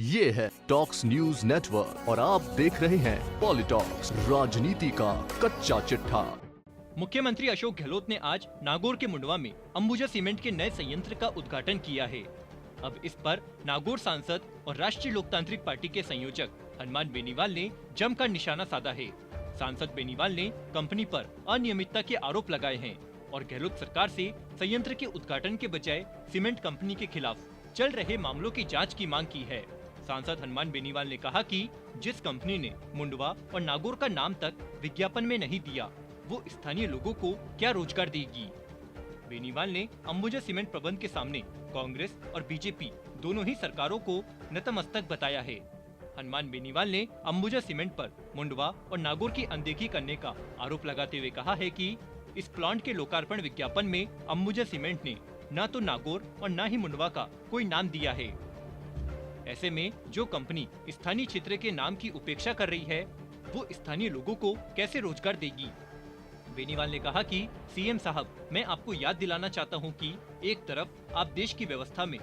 ये है talks news network और आप देख रहे हैं पॉलिटॉक्स, राजनीति का कच्चा चिट्ठा। मुख्यमंत्री अशोक गहलोत ने आज नागौर के मुंडवा में अंबुजा सीमेंट के नए संयंत्र का उद्घाटन किया है। अब इस पर नागौर सांसद और राष्ट्रीय लोकतांत्रिक पार्टी के संयोजक हनुमान बेनीवाल ने जमकर निशाना साधा है। सांसद बेनीवाल ने कंपनी पर अनियमितता के आरोप लगाए हैं और गहलोत सरकार से संयंत्र के उद्घाटन के बजाय सीमेंट कंपनी के खिलाफ चल रहे मामलों की जांच की मांग की है। सांसद हनुमान बेनीवाल ने कहा कि जिस कंपनी ने मुंडवा और नागौर का नाम तक विज्ञापन में नहीं दिया, वो स्थानीय लोगों को क्या रोजगार देगी। बेनीवाल ने अंबुजा सीमेंट प्रबंध के सामने कांग्रेस और बीजेपी दोनों ही सरकारों को नतमस्तक बताया है। हनुमान बेनीवाल ने अंबुजा सीमेंट पर मुंडवा और नागौर की अनदेखी करने का आरोप लगाते हुए कहा है कि इस प्लांट के लोकार्पण विज्ञापन में अंबुजा सीमेंट ने न तो नागौर और न ही मुंडवा का कोई नाम दिया है। ऐसे में जो कंपनी स्थानीय क्षेत्र के नाम की उपेक्षा कर रही है, वो स्थानीय लोगों को कैसे रोजगार देगी। बेनीवाल ने कहा कि सीएम साहब, मैं आपको याद दिलाना चाहता हूं कि एक तरफ आप देश की व्यवस्था में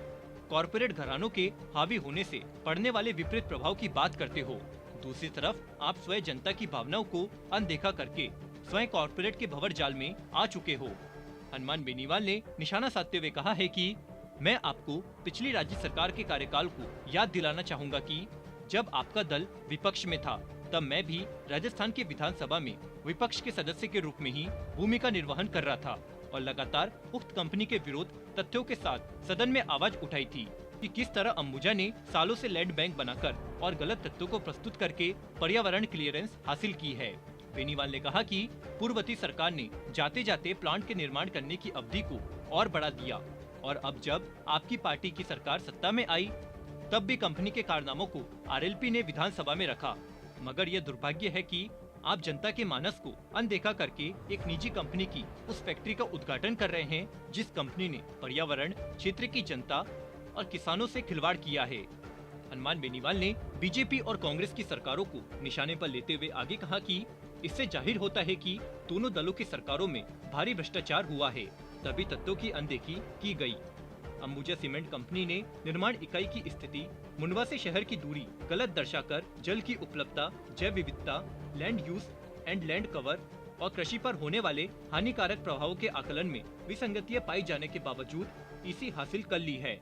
कॉरपोरेट घरानों के हावी होने से पड़ने वाले विपरीत प्रभाव की बात करते हो, दूसरी तरफ आप स्वयं जनता की भावनाओं को अनदेखा करके स्वयं कॉरपोरेट के भंवर जाल में आ चुके हो। हनुमान बेनीवाल ने निशाना साधते हुए कहा है कि मैं आपको पिछली राज्य सरकार के कार्यकाल को याद दिलाना चाहूंगा कि जब आपका दल विपक्ष में था, तब मैं भी राजस्थान के विधानसभा में विपक्ष के सदस्य के रूप में ही भूमिका निर्वहन कर रहा था और लगातार उक्त कंपनी के विरोध तथ्यों के साथ सदन में आवाज उठाई थी कि किस तरह अंबुजा ने सालों से लैंड बैंक बनाकर और गलत तथ्यों को प्रस्तुत करके पर्यावरण क्लियरेंस हासिल की है। बेनीवाल ने कहा कि पूर्ववर्ती सरकार ने जाते जाते प्लांट के निर्माण करने की अवधि को और बढ़ा दिया और अब जब आपकी पार्टी की सरकार सत्ता में आई, तब भी कंपनी के कारनामों को आरएलपी ने विधानसभा में रखा। मगर यह दुर्भाग्य है कि आप जनता के मानस को अनदेखा करके एक निजी कंपनी की उस फैक्ट्री का उद्घाटन कर रहे हैं जिस कंपनी ने पर्यावरण, क्षेत्र की जनता और किसानों से खिलवाड़ किया है। हनुमान बेनीवाल ने बीजेपी और कांग्रेस की सरकारों को निशाने पर लेते हुए आगे कहा कि इससे जाहिर होता है कि दोनों दलों की सरकारों में भारी भ्रष्टाचार हुआ है, तभी तथ्यों की अनदेखी की गई। अंबुजा सीमेंट कंपनी ने निर्माण इकाई की स्थिति, मुंडवा से शहर की दूरी गलत दर्शाकर जल की उपलब्धता, जैव विविधता, land use and land cover और कृषि पर होने वाले हानिकारक प्रभावों के आकलन में विसंगतियां पाई जाने के बावजूद इसी हासिल कर ली है।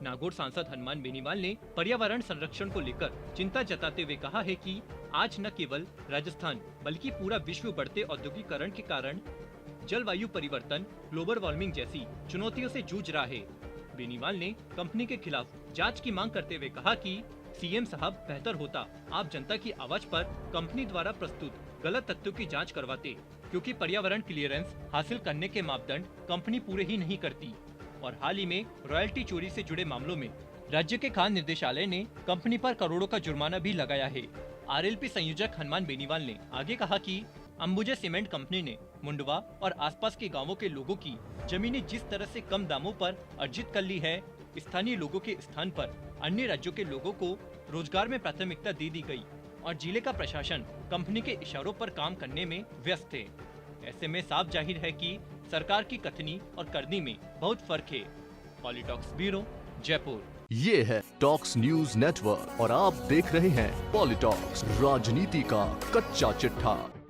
नागौर सांसद हनुमान बेनीवाल ने पर्यावरण संरक्षण को लेकर चिंता जताते हुए कहा है कि आज न केवल राजस्थान बल्कि पूरा विश्व बढ़ते औद्योगिकरण के कारण जलवायु परिवर्तन, ग्लोबल वार्मिंग जैसी चुनौतियों से जूझ रहा है। बेनीवाल ने कंपनी के खिलाफ जांच की मांग करते हुए कहा कि सीएम साहब, बेहतर होता आप जनता की आवाज पर कंपनी द्वारा प्रस्तुत गलत तथ्यों की जांच करवाते, क्योंकि पर्यावरण क्लियरेंस हासिल करने के मापदंड कंपनी पूरे ही नहीं करती। और हाल ही में रॉयल्टी चोरी से जुड़े मामलों में राज्य के खान निर्देशालय ने कंपनी पर करोड़ों का जुर्माना भी लगाया है। आरएलपी संयोजक हनुमान बेनीवाल ने आगे कहा कि अंबुजा सीमेंट कंपनी ने मुंडवा और आसपास के गांवों के लोगों की जमीनें जिस तरह से कम दामों पर अर्जित कर ली है, स्थानीय लोगों के स्थान पर अन्य राज्यों के लोगों को रोजगार में प्राथमिकता दे दी गई और जिले का प्रशासन कंपनी के इशारों पर काम करने में व्यस्त है। ऐसे में साफ जाहिर है कि सरकार की कथनी और करनी में बहुत फर्क है। पॉलिटॉक्स ब्यूरो, जयपुर। ये है टॉक्स न्यूज नेटवर्क और आप देख रहे हैं पॉलिटॉक्स, राजनीति का कच्चा चिट्ठा।